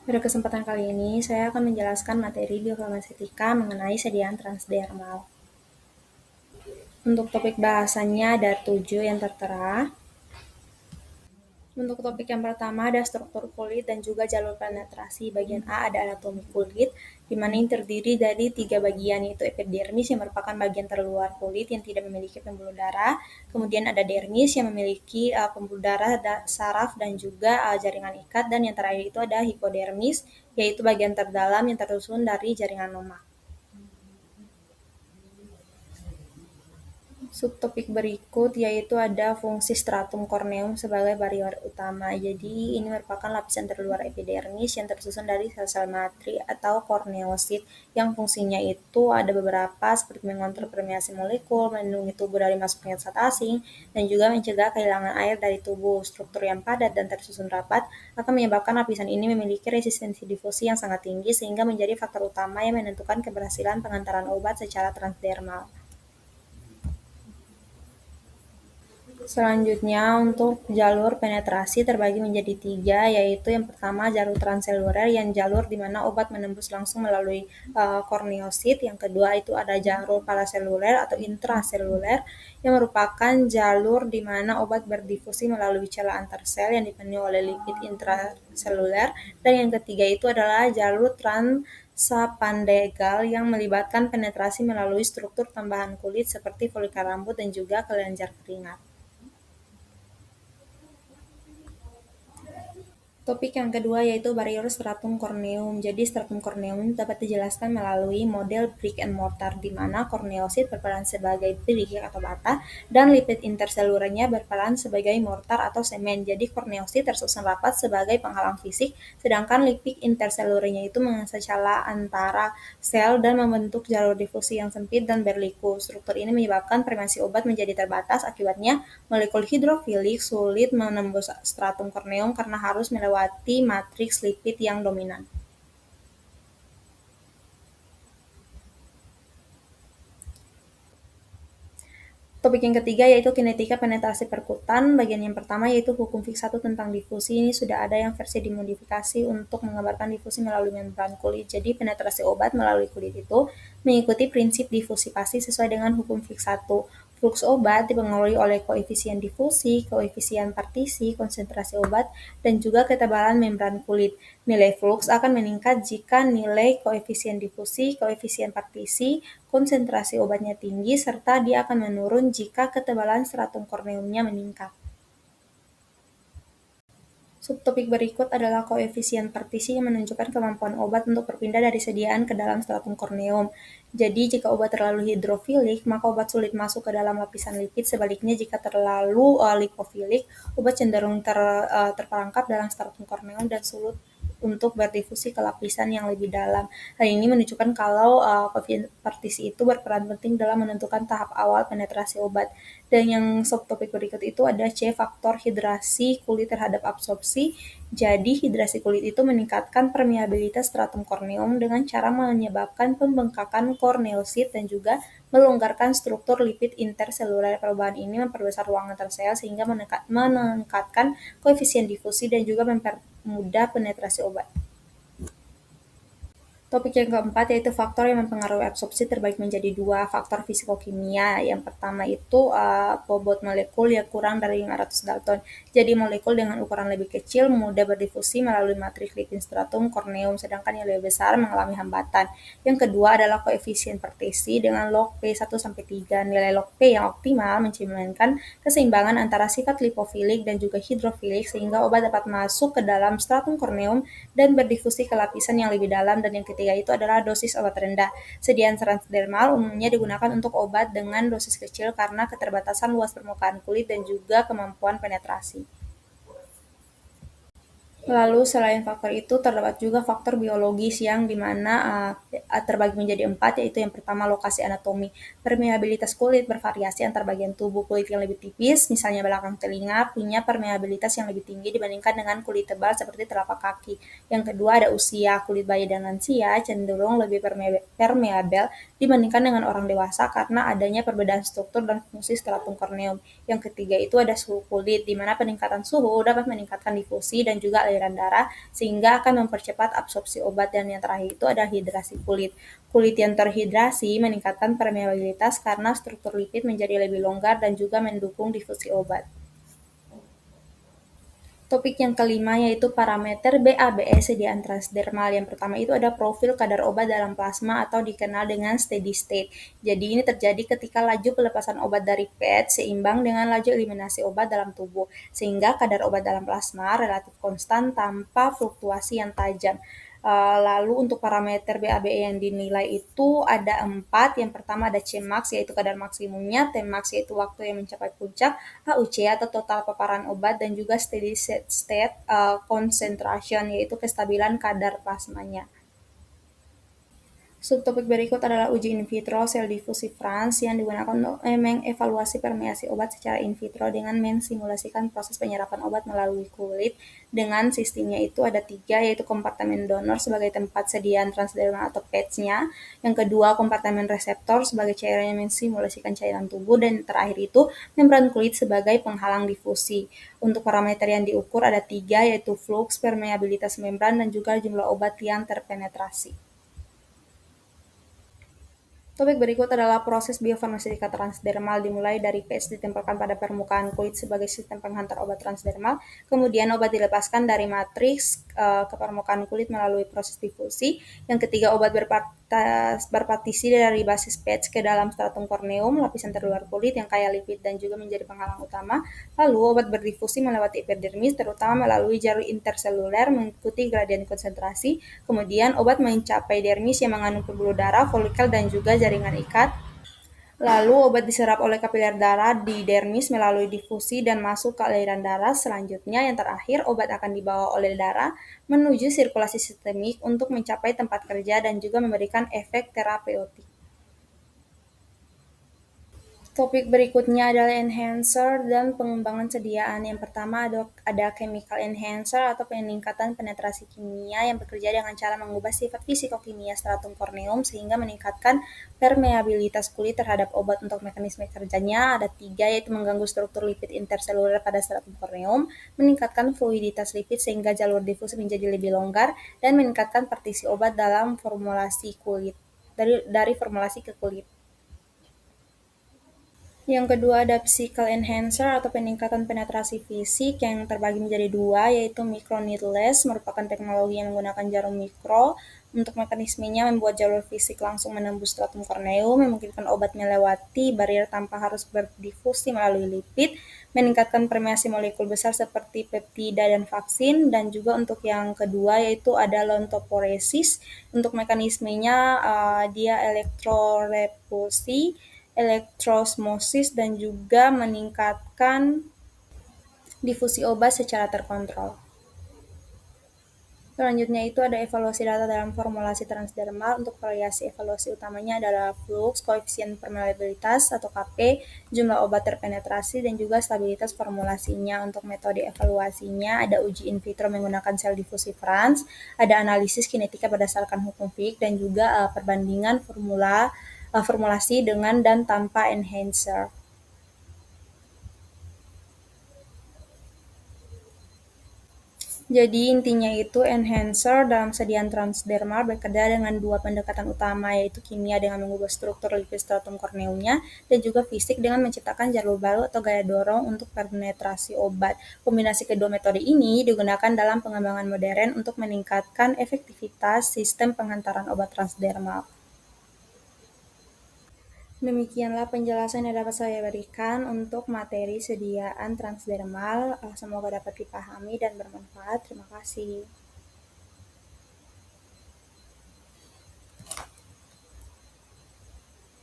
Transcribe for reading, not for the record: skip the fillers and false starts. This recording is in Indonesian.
Pada kesempatan kali ini, saya akan menjelaskan materi biofarmasetika mengenai sediaan transdermal. Untuk topik bahasannya ada 7 yang tertera. Untuk topik yang pertama ada struktur kulit dan juga jalur penetrasi. Bagian A ada anatomi kulit, di mana ini terdiri dari 3 bagian, yaitu epidermis yang merupakan bagian terluar kulit yang tidak memiliki pembuluh darah. Kemudian ada dermis yang memiliki pembuluh darah, saraf, dan juga jaringan ikat. Dan yang terakhir itu ada hipodermis, yaitu bagian terdalam yang tersusun dari jaringan lemak. Subtopik berikut yaitu ada fungsi stratum corneum sebagai barrier utama. Jadi ini merupakan lapisan terluar epidermis yang tersusun dari sel-sel matri atau korneosit yang fungsinya itu ada beberapa seperti mengontrol permeasi molekul, melindungi tubuh dari masuknya zat asing, dan juga mencegah kehilangan air dari tubuh. Struktur yang padat dan tersusun rapat akan menyebabkan lapisan ini memiliki resistensi difusi yang sangat tinggi sehingga menjadi faktor utama yang menentukan keberhasilan pengantaran obat secara transdermal. Selanjutnya, untuk jalur penetrasi terbagi menjadi 3, yaitu yang pertama jalur transseluler, yang jalur di mana obat menembus langsung melalui korneosit. Yang kedua itu ada jalur paraseluler atau intraseluler, yang merupakan jalur di mana obat berdifusi melalui celah antar sel yang dipenuhi oleh lipid intraseluler. Dan yang ketiga itu adalah jalur transapandegal yang melibatkan penetrasi melalui struktur tambahan kulit seperti folikel rambut dan juga kelenjar keringat. Topik yang kedua yaitu barrier stratum corneum. Jadi stratum corneum dapat dijelaskan melalui model brick and mortar, di mana korneosit berperan sebagai brick atau bata dan lipid interselulernya berperan sebagai mortar atau semen. Jadi korneosit tersusun rapat sebagai penghalang fisik, sedangkan lipid interselulernya itu mengasah celah antara sel dan membentuk jalur difusi yang sempit dan berliku. Struktur ini menyebabkan permeasi obat menjadi terbatas, akibatnya molekul hidrofilik sulit menembus stratum corneum karena harus melewati matriks lipid yang dominan. Topik yang ketiga yaitu kinetika penetrasi perkutan. Bagian yang pertama yaitu hukum Fick 1 tentang difusi. Ini sudah ada yang versi dimodifikasi untuk menggambarkan difusi melalui membran kulit. Jadi penetrasi obat melalui kulit itu mengikuti prinsip difusi pasti sesuai dengan hukum Fick 1. Fluks obat dipengaruhi oleh koefisien difusi, koefisien partisi, konsentrasi obat, dan juga ketebalan membran kulit. Nilai fluks akan meningkat jika nilai koefisien difusi, koefisien partisi, konsentrasi obatnya tinggi, serta dia akan menurun jika ketebalan stratum korneumnya meningkat. Subtopik berikut adalah koefisien partisi yang menunjukkan kemampuan obat untuk berpindah dari sediaan ke dalam stratum korneum. Jadi, jika obat terlalu hidrofilik, maka obat sulit masuk ke dalam lapisan lipid. Sebaliknya, jika terlalu lipofilik, obat cenderung terperangkap dalam stratum korneum dan sulit untuk berdifusi ke lapisan yang lebih dalam. Hal ini menunjukkan kalau koefisien partisi itu berperan penting dalam menentukan tahap awal penetrasi obat. Dan yang subtopik berikut itu ada C, faktor hidrasi kulit terhadap absorpsi. Jadi hidrasi kulit itu meningkatkan permeabilitas stratum corneum dengan cara menyebabkan pembengkakan korneosit dan juga melonggarkan struktur lipid interseluler. Perubahan ini memperbesar ruang antar sel sehingga meningkatkan koefisien difusi dan juga mempermudah penetrasi obat. Topik yang keempat yaitu faktor yang mempengaruhi absorpsi terbagi menjadi 2, faktor fisikokimia. Yang pertama itu bobot molekul yang kurang dari 500 Dalton. Jadi molekul dengan ukuran lebih kecil mudah berdifusi melalui matriks lipid stratum korneum, sedangkan yang lebih besar mengalami hambatan. Yang kedua adalah koefisien partisi dengan log P1-3. Nilai log P yang optimal mencerminkan keseimbangan antara sifat lipofilik dan juga hidrofilik sehingga obat dapat masuk ke dalam stratum korneum dan berdifusi ke lapisan yang lebih dalam. Dan yang ketiga itu adalah dosis obat rendah. Sediaan transdermal umumnya digunakan untuk obat dengan dosis kecil karena keterbatasan luas permukaan kulit dan juga kemampuan penetrasi. Lalu selain faktor itu terdapat juga faktor biologis yang dimana terbagi menjadi 4, yaitu yang pertama lokasi anatomi. Permeabilitas kulit bervariasi antar bagian tubuh. Kulit yang lebih tipis, misalnya belakang telinga, punya permeabilitas yang lebih tinggi dibandingkan dengan kulit tebal seperti telapak kaki. Yang kedua ada usia. Kulit bayi dan lansia cenderung lebih permeabel dibandingkan dengan orang dewasa karena adanya perbedaan struktur dan fungsi stratum corneum. Yang ketiga itu ada suhu kulit, di mana peningkatan suhu dapat meningkatkan difusi dan juga aliran darah sehingga akan mempercepat absorpsi obat. Dan yang terakhir itu ada hidrasi kulit. Kulit yang terhidrasi meningkatkan permeabilitas karena struktur lipid menjadi lebih longgar dan juga mendukung difusi obat. Topik yang kelima yaitu parameter BABE sediaan transdermal. Yang pertama itu ada profil kadar obat dalam plasma atau dikenal dengan steady state. Jadi ini terjadi ketika laju pelepasan obat dari PET seimbang dengan laju eliminasi obat dalam tubuh, sehingga kadar obat dalam plasma relatif konstan tanpa fluktuasi yang tajam. Lalu untuk parameter BABE yang dinilai itu ada 4. Yang pertama ada Cmax yaitu kadar maksimumnya, Tmax yaitu waktu yang mencapai puncak, AUC atau total paparan obat, dan juga steady state concentration yaitu kestabilan kadar plasmanya. Subtopik berikut adalah uji in vitro sel diffusifrance yang digunakan untuk mengevaluasi permeasi obat secara in vitro dengan mensimulasikan proses penyerapan obat melalui kulit. Dengan sistemnya itu ada 3, yaitu kompartemen donor sebagai tempat sediaan transdermal atau patch-nya, yang kedua kompartemen reseptor sebagai cairan yang mensimulasikan cairan tubuh, dan terakhir itu membran kulit sebagai penghalang difusi. Untuk parameter yang diukur ada 3, yaitu flux, permeabilitas membran, dan juga jumlah obat yang terpenetrasi. Topik berikut adalah proses biofarmaseutika transdermal, dimulai dari patch ditempelkan pada permukaan kulit sebagai sistem penghantar obat transdermal, kemudian obat dilepaskan dari matriks ke permukaan kulit melalui proses difusi. Yang ketiga, obat berpartisi dari basis patch ke dalam stratum corneum, lapisan terluar kulit yang kaya lipid dan juga menjadi penghalang utama. Lalu obat berdifusi melewati epidermis, terutama melalui jalur interseluler mengikuti gradien konsentrasi. Kemudian obat mencapai dermis yang mengandung pembuluh darah, folikel, dan juga jaringan ikat. Lalu obat diserap oleh kapiler darah di dermis melalui difusi dan masuk ke aliran darah. Selanjutnya yang terakhir, obat akan dibawa oleh darah menuju sirkulasi sistemik untuk mencapai tempat kerja dan juga memberikan efek terapeutik. Topik berikutnya adalah enhancer dan pengembangan sediaan. Yang pertama ada chemical enhancer atau peningkatan penetrasi kimia yang bekerja dengan cara mengubah sifat fisikokimia stratum corneum sehingga meningkatkan permeabilitas kulit terhadap obat. Untuk mekanisme kerjanya ada 3, yaitu mengganggu struktur lipid interseluler pada stratum corneum, meningkatkan fluiditas lipid sehingga jalur difus menjadi lebih longgar, dan meningkatkan partisi obat dalam formulasi kulit dari formulasi ke kulit. Yang kedua ada physical enhancer atau peningkatan penetrasi fisik yang terbagi menjadi 2, yaitu microneedless merupakan teknologi yang menggunakan jarum mikro. Untuk mekanismenya membuat jalur fisik langsung menembus stratum corneum, memungkinkan obat melewati barier tanpa harus berdifusi melalui lipid, meningkatkan permeasi molekul besar seperti peptida dan vaksin. Dan juga untuk yang kedua yaitu ada lontoporesis. Untuk mekanismenya dia elektrorepulsi, elektrosmosis, dan juga meningkatkan difusi obat secara terkontrol. Selanjutnya itu ada evaluasi data dalam formulasi transdermal. Untuk variasi evaluasi utamanya adalah flux, koefisien permeabilitas atau Kp, jumlah obat terpenetrasi, dan juga stabilitas formulasinya. Untuk metode evaluasinya ada uji in vitro menggunakan sel diffusifrance, ada analisis kinetika berdasarkan hukum Fick, dan juga perbandingan formulasi dengan dan tanpa enhancer. Jadi intinya itu enhancer dalam sediaan transdermal bekerja dengan 2 pendekatan utama, yaitu kimia dengan mengubah struktur lipid stratum corneumnya dan juga fisik dengan menciptakan jalur baru atau gaya dorong untuk penetrasi obat. Kombinasi kedua metode ini digunakan dalam pengembangan modern untuk meningkatkan efektivitas sistem penghantaran obat transdermal. Demikianlah penjelasan yang dapat saya berikan untuk materi sediaan transdermal. Semoga dapat dipahami dan bermanfaat. Terima kasih.